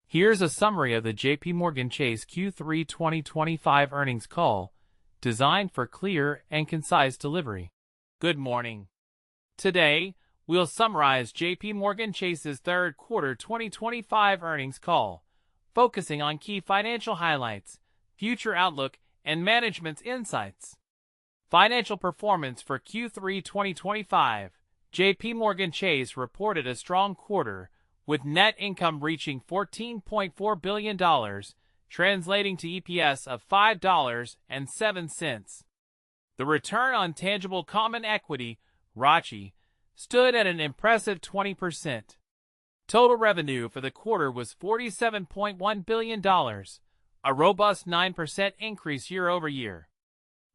Here's a summary of the JPMorgan Chase Q3 2025 earnings call, designed for clear and concise delivery. Good morning. Today, we'll summarize JPMorgan Chase's third quarter 2025 earnings call, focusing on key financial highlights, future outlook, and management's insights. Financial performance for Q3 2025. JPMorgan Chase reported a strong quarter, with net income reaching $14.4 billion, translating to EPS of $5.07. The return on tangible common equity, ROTCE, stood at an impressive 20%. Total revenue for the quarter was $47.1 billion, a robust 9% increase year over year.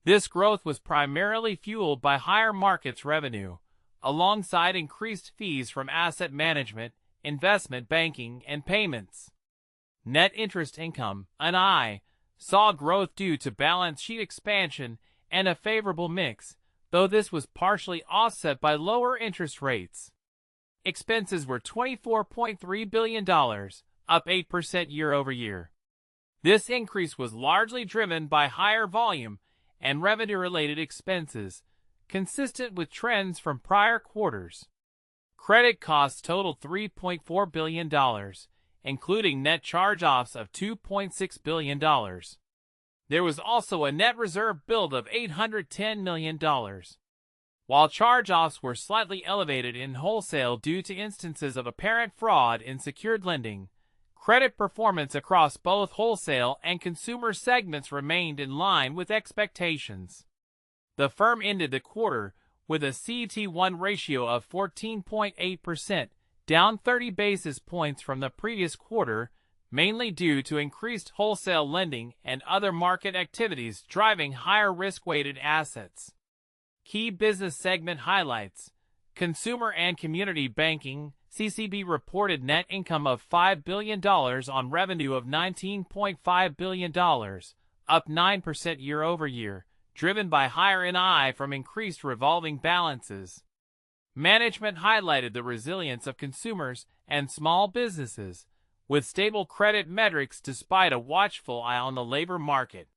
This growth was primarily fueled by higher markets revenue, alongside increased fees from asset management, investment banking, and payments. Net interest income, NII, saw growth due to balance sheet expansion and a favorable mix, though this was partially offset by lower interest rates. Expenses were $24.3 billion, up 8% year over year. This increase was largely driven by higher volume and revenue-related expenses, consistent with trends from prior quarters. Credit costs totaled $3.4 billion, including net charge-offs of $2.6 billion. There was also a net reserve build of $810 million. While charge-offs were slightly elevated in wholesale due to instances of apparent fraud in secured lending, credit performance across both wholesale and consumer segments remained in line with expectations. The firm ended the quarter with a CET1 ratio of 14.8%, down 30 basis points from the previous quarter, mainly due to increased wholesale lending and other market activities driving higher risk-weighted assets. Key business segment highlights: Consumer and Community Banking, CCB reported net income of $5 billion on revenue of $19.5 billion, up 9% year over year, driven by higher NII from increased revolving balances. Management highlighted the resilience of consumers and small businesses, with stable credit metrics despite a watchful eye on the labor market.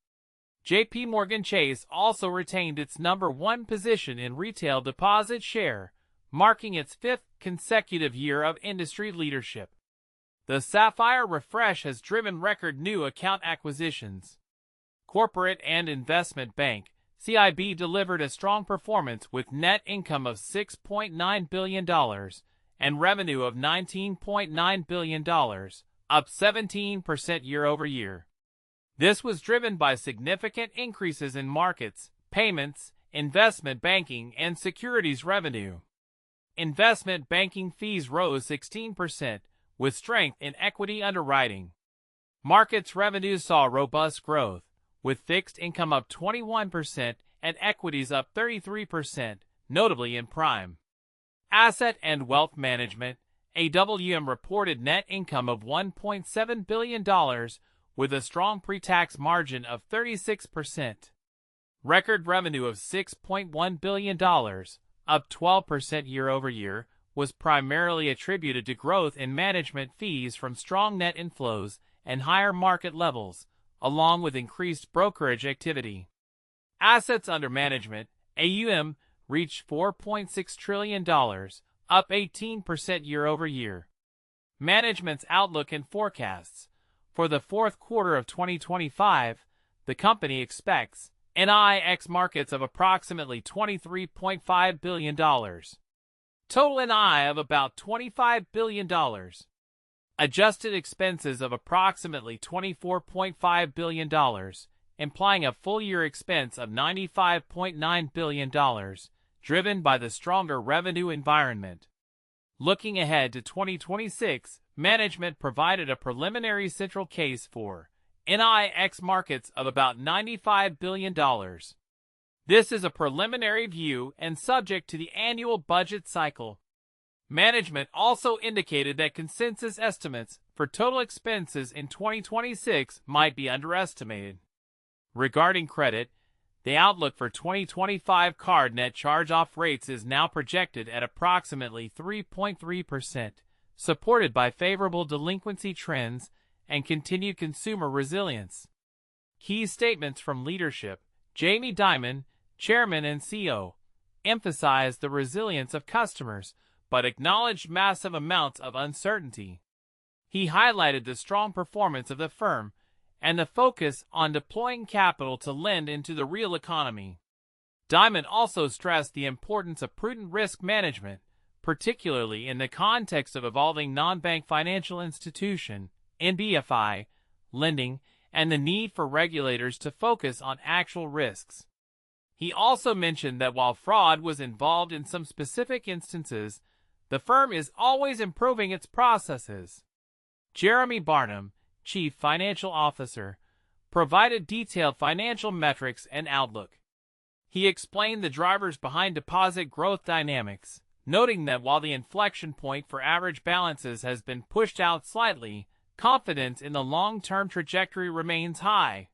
JPMorgan Chase also retained its number one position in retail deposit share, marking its fifth consecutive year of industry leadership. The Sapphire refresh has driven record new account acquisitions. Corporate and Investment Bank, CIB, delivered a strong performance with net income of $6.9 billion and revenue of $19.9 billion, up 17% year over year. This was driven by significant increases in markets, payments, investment banking, and securities revenue. Investment banking fees rose 16%, with strength in equity underwriting. Markets revenues saw robust growth, with fixed income up 21% and equities up 33%, notably in prime. Asset and Wealth Management, AWM, reported net income of $1.7 billion, with a strong pre-tax margin of 36%. Record revenue of $6.1 billion, up 12% year over year, was primarily attributed to growth in management fees from strong net inflows and higher market levels, along with increased brokerage activity. Assets under management, AUM, reached $4.6 trillion, up 18% year over year. Management's outlook and forecasts. For the fourth quarter of 2025, the company expects NII ex markets of approximately $23.5 billion. Total NII of about $25 billion. Adjusted expenses of approximately $24.5 billion, implying a full-year expense of $95.9 billion, driven by the stronger revenue environment. Looking ahead to 2026, management provided a preliminary central case for NII ex markets of about $95 billion. This is a preliminary view and subject to the annual budget cycle. Management also indicated that consensus estimates for total expenses in 2026 might be underestimated. Regarding credit, the outlook for 2025 card net charge-off rates is now projected at approximately 3.3%, supported by favorable delinquency trends and continued consumer resilience. Key statements from leadership: Jamie Dimon, Chairman and CEO, emphasized the resilience of customers, but acknowledged massive amounts of uncertainty. He highlighted the strong performance of the firm and the focus on deploying capital to lend into the real economy. Dimon also stressed the importance of prudent risk management, particularly in the context of evolving non-bank financial institution (NBFI) lending and the need for regulators to focus on actual risks. He also mentioned that while fraud was involved in some specific instances, the firm is always improving its processes. Jeremy Barnum, Chief Financial Officer, provided detailed financial metrics and outlook. He explained the drivers behind deposit growth dynamics, noting that while the inflection point for average balances has been pushed out slightly, confidence in the long-term trajectory remains high.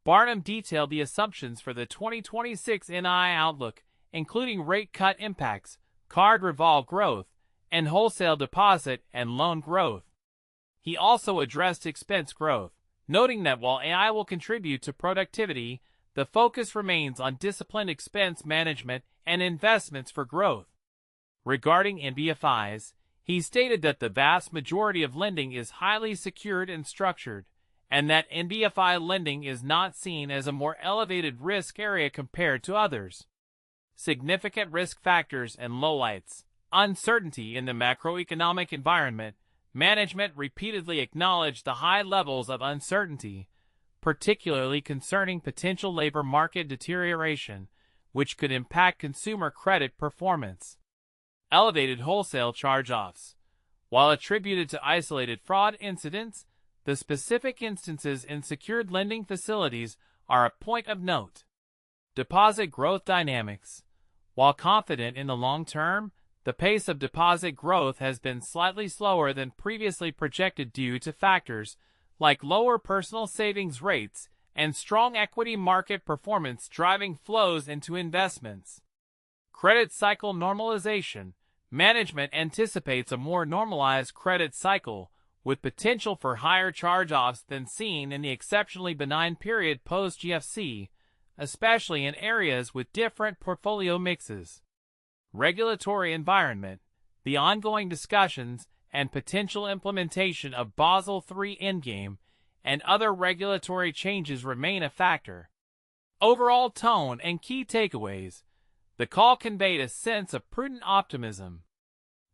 Barnum detailed the assumptions for the 2026 NII outlook, including rate cut impacts, card revolve growth, and wholesale deposit and loan growth. He also addressed expense growth, noting that while AI will contribute to productivity, the focus remains on disciplined expense management and investments for growth. Regarding NBFIs, he stated that the vast majority of lending is highly secured and structured, and that NBFI lending is not seen as a more elevated risk area compared to others. Significant risk factors and lowlights: uncertainty in the macroeconomic environment. Management repeatedly acknowledged the high levels of uncertainty, particularly concerning potential labor market deterioration, which could impact consumer credit performance. Elevated wholesale charge-offs. While attributed to isolated fraud incidents, the specific instances in secured lending facilities are a point of note. Deposit growth dynamics. While confident in the long term, the pace of deposit growth has been slightly slower than previously projected due to factors like lower personal savings rates and strong equity market performance driving flows into investments. Credit cycle normalization. Management anticipates a more normalized credit cycle, with potential for higher charge-offs than seen in the exceptionally benign period post-GFC, especially in areas with different portfolio mixes. Regulatory environment. The ongoing discussions and potential implementation of Basel III Endgame and other regulatory changes remain a factor. Overall tone and key takeaways. The call conveyed a sense of prudent optimism.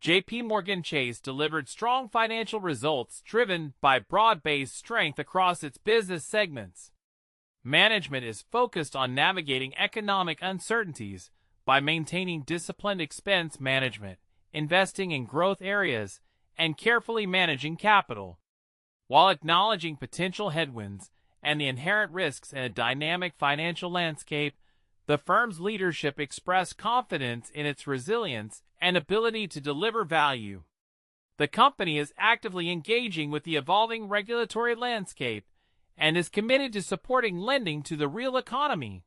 JPMorgan Chase delivered strong financial results driven by broad-based strength across its business segments. Management is focused on navigating economic uncertainties by maintaining disciplined expense management, investing in growth areas, and carefully managing capital. While acknowledging potential headwinds and the inherent risks in a dynamic financial landscape, the firm's leadership expressed confidence in its resilience and ability to deliver value. The company is actively engaging with the evolving regulatory landscape and is committed to supporting lending to the real economy.